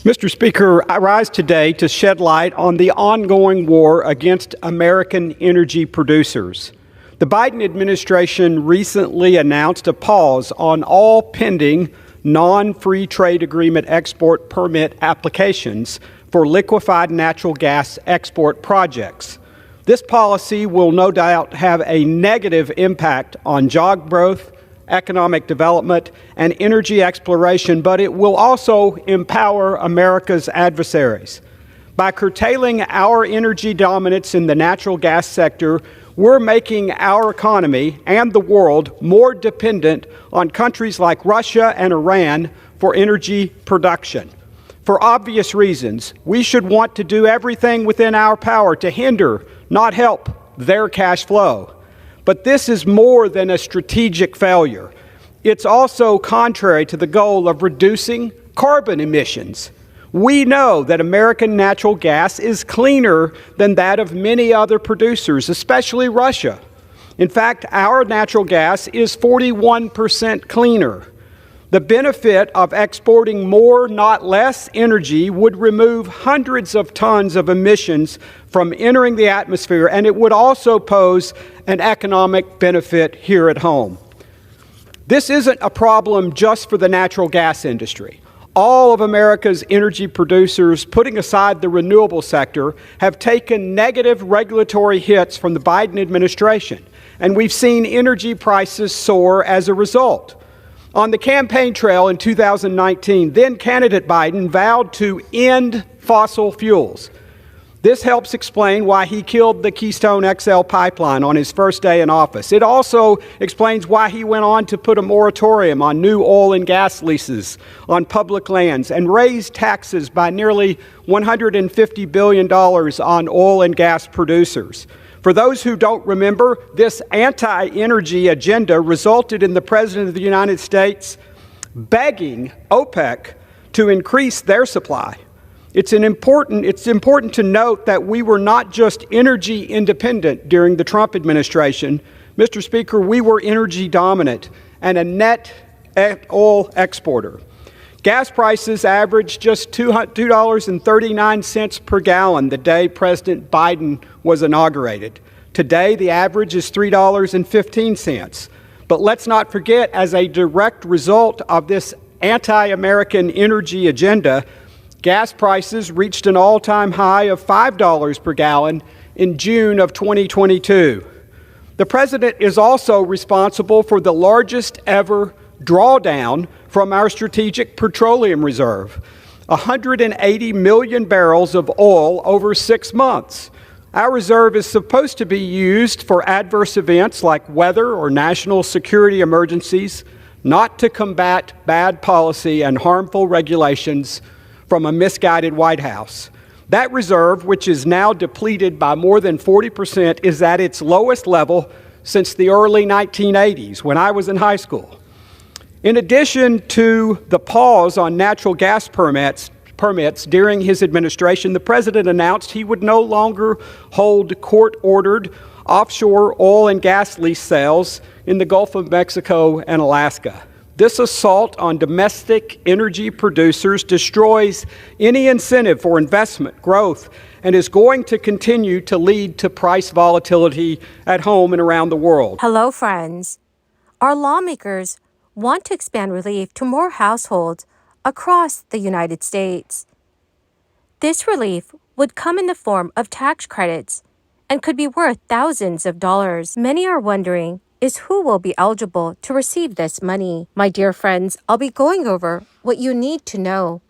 Mr. Speaker, I rise today to shed light on the ongoing war against American energy producers. The Biden administration recently announced a pause on all pending non-free trade agreement export permit applications for liquefied natural gas export projects. This policy will no doubt have a negative impact on job growth, economic development, and energy exploration, but it will also empower America's adversaries. By curtailing our energy dominance in the natural gas sector, we're making our economy and the world more dependent on countries like Russia and Iran for energy production. For obvious reasons, we should want to do everything within our power to hinder, not help, their cash flow. But this is more than a strategic failure. It's also contrary to the goal of reducing carbon emissions. We know that American natural gas is cleaner than that of many other producers, especially Russia. In fact, our natural gas is 41% cleaner. The benefit of exporting more, not less, energy would remove hundreds of tons of emissions from entering the atmosphere, and it would also pose an economic benefit here at home. This isn't a problem just for the natural gas industry. All of America's energy producers, putting aside the renewable sector, have taken negative regulatory hits from the Biden administration, and we've seen energy prices soar as a result. On the campaign trail in 2019, then-candidate Biden vowed to end fossil fuels. This helps explain why he killed the Keystone XL pipeline on his first day in office. It also explains why he went on to put a moratorium on new oil and gas leases on public lands and raised taxes by nearly $150 billion on oil and gas producers. For those who don't remember, this anti-energy agenda resulted in the President of the United States begging OPEC to increase their supply. It's important to note that we were not just energy independent during the Trump administration. Mr. Speaker, we were energy dominant and a net oil exporter. Gas prices averaged just $2.39 per gallon the day President Biden was inaugurated. Today, the average is $3.15. But let's not forget, as a direct result of this anti-American energy agenda, gas prices reached an all-time high of $5 per gallon in June of 2022. The President is also responsible for the largest ever drawdown from our Strategic Petroleum Reserve, 180 million barrels of oil over 6 months. Our reserve is supposed to be used for adverse events like weather or national security emergencies, not to combat bad policy and harmful regulations from a misguided White House. That reserve, which is now depleted by more than 40%, is at its lowest level since the early 1980s, when I was in high school. In addition to the pause on natural gas permits during his administration, the President announced he would no longer hold court-ordered offshore oil and gas lease sales in the Gulf of Mexico and Alaska. This assault on domestic energy producers destroys any incentive for investment, growth, and is going to continue to lead to price volatility at home and around the world. Hello, friends. Our lawmakers want to expand relief to more households across the United States. This relief would come in the form of tax credits and could be worth thousands of dollars. Many are wondering is who will be eligible to receive this money. My dear friends, I'll be going over what you need to know.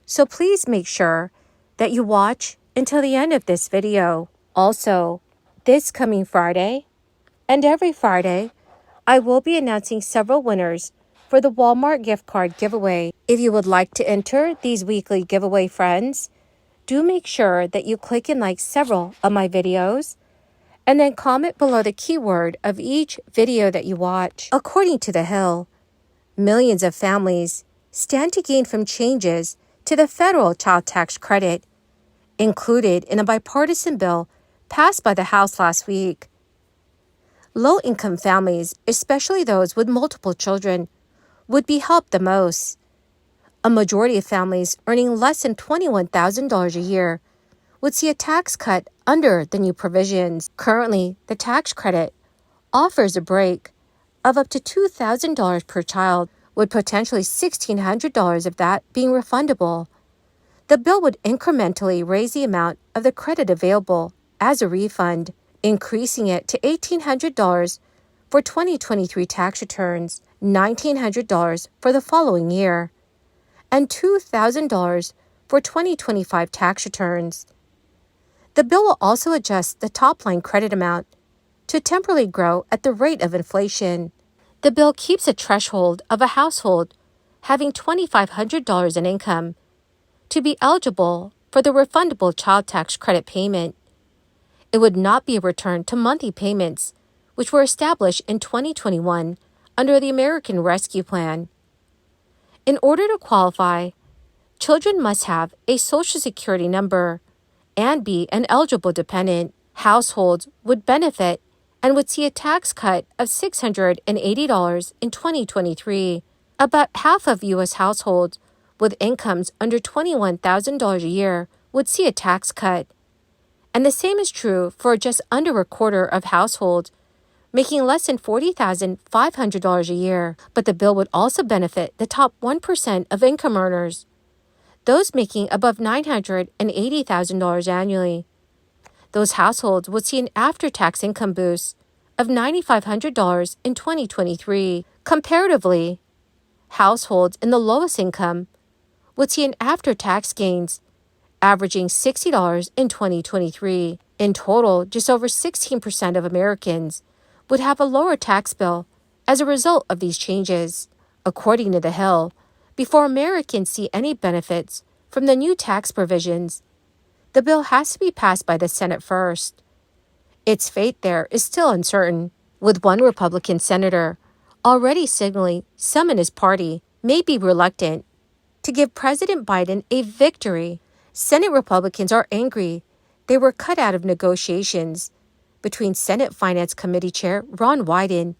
So please make sure that you watch until the end of this video. Also, this coming Friday and every Friday, I will be announcing several winners for the Walmart gift card giveaway. If you would like to enter these weekly giveaway, friends, do make sure that you click and like several of my videos and then comment below the keyword of each video that you watch. According to The Hill, millions of families stand to gain from changes to the federal child tax credit, included in a bipartisan bill passed by the House last week. Low-income families, especially those with multiple children, would be helped the most. A majority of families earning less than $21,000 a year would see a tax cut under the new provisions. Currently, the tax credit offers a break of up to $2,000 per child, with potentially $1,600 of that being refundable. The bill would incrementally raise the amount of the credit available as a refund, increasing it to $1,800 for 2023 tax returns, $1,900 for the following year, and $2,000 for 2025 tax returns. The bill will also adjust the top-line credit amount to temporarily grow at the rate of inflation. The bill keeps a threshold of a household having $2,500 in income to be eligible for the refundable child tax credit payment. It would not be a return to monthly payments, which were established in 2021 under the American Rescue Plan. In order to qualify, children must have a Social Security number and be an eligible dependent. Households would benefit and would see a tax cut of $680 in 2023. About half of U.S. households with incomes under $21,000 a year would see a tax cut. And the same is true for just under a quarter of households making less than $40,500 a year. But the bill would also benefit the top 1% of income earners, those making above $980,000 annually. Those households would see an after-tax income boost of $9,500 in 2023. Comparatively, households in the lowest income would see an after-tax gains averaging $60 in 2023. In total, just over 16% of Americans would have a lower tax bill as a result of these changes. According to The Hill, before Americans see any benefits from the new tax provisions, the bill has to be passed by the Senate first. Its fate there is still uncertain, with one Republican senator already signaling some in his party may be reluctant to give President Biden a victory. Senate Republicans are angry they were cut out of negotiations between Senate Finance Committee Chair Ron Wyden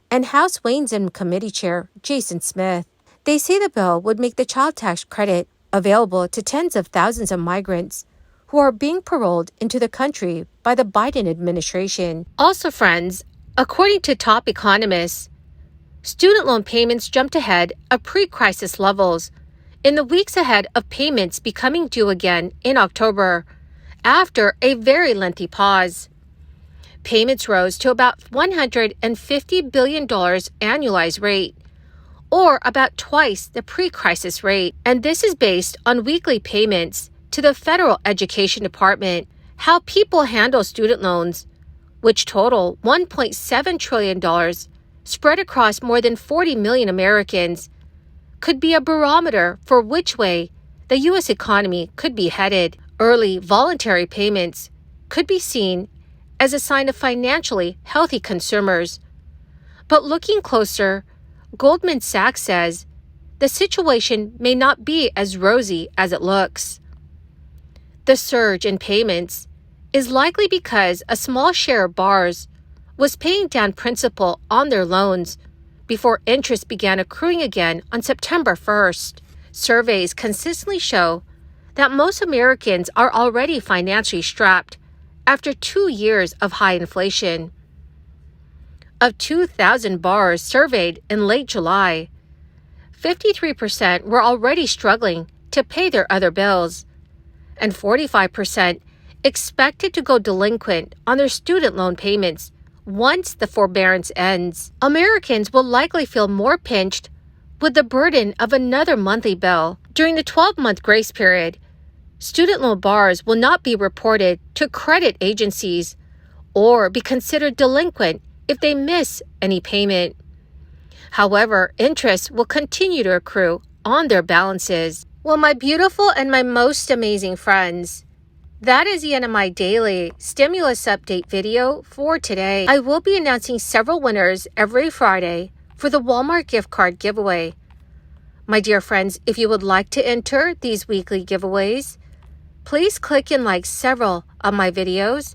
and House Ways and Committee Chair Jason Smith. They say the bill would make the child tax credit available to tens of thousands of migrants who are being paroled into the country by the Biden administration. Also, friends, according to top economists, student loan payments jumped ahead of pre-crisis levels in the weeks ahead of payments becoming due again in October, after a very lengthy pause. Payments rose to about $150 billion annualized rate, or about twice the pre-crisis rate, and this is based on weekly payments to the Federal Education Department. How people handle student loans, which total $1.7 trillion spread across more than 40 million Americans, could be a barometer for which way the U.S. economy could be headed. Early voluntary payments could be seen as a sign of financially healthy consumers. But looking closer, Goldman Sachs says the situation may not be as rosy as it looks. The surge in payments is likely because a small share of borrowers was paying down principal on their loans before interest began accruing again on September 1st. Surveys consistently show that most Americans are already financially strapped after 2 years of high inflation. Of 2,000 borrowers surveyed in late July, 53% were already struggling to pay their other bills, and 45% expected to go delinquent on their student loan payments once the forbearance ends. Americans will likely feel more pinched with the burden of another monthly bill. During the 12-month grace period, student loan borrowers will not be reported to credit agencies or be considered delinquent if they miss any payment. However, interest will continue to accrue on their balances. Well, my beautiful and my most amazing friends, that is the end of my daily stimulus update video for today. I will be announcing several winners every Friday for the Walmart gift card giveaway. My dear friends, if you would like to enter these weekly giveaways, please click and like several of my videos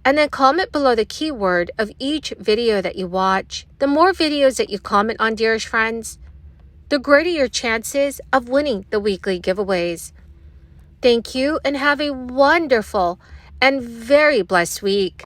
and then comment below the keyword of each video that you watch. The more videos that you comment on, dearest friends, the greater your chances of winning the weekly giveaways. Thank you and have a wonderful and very blessed week.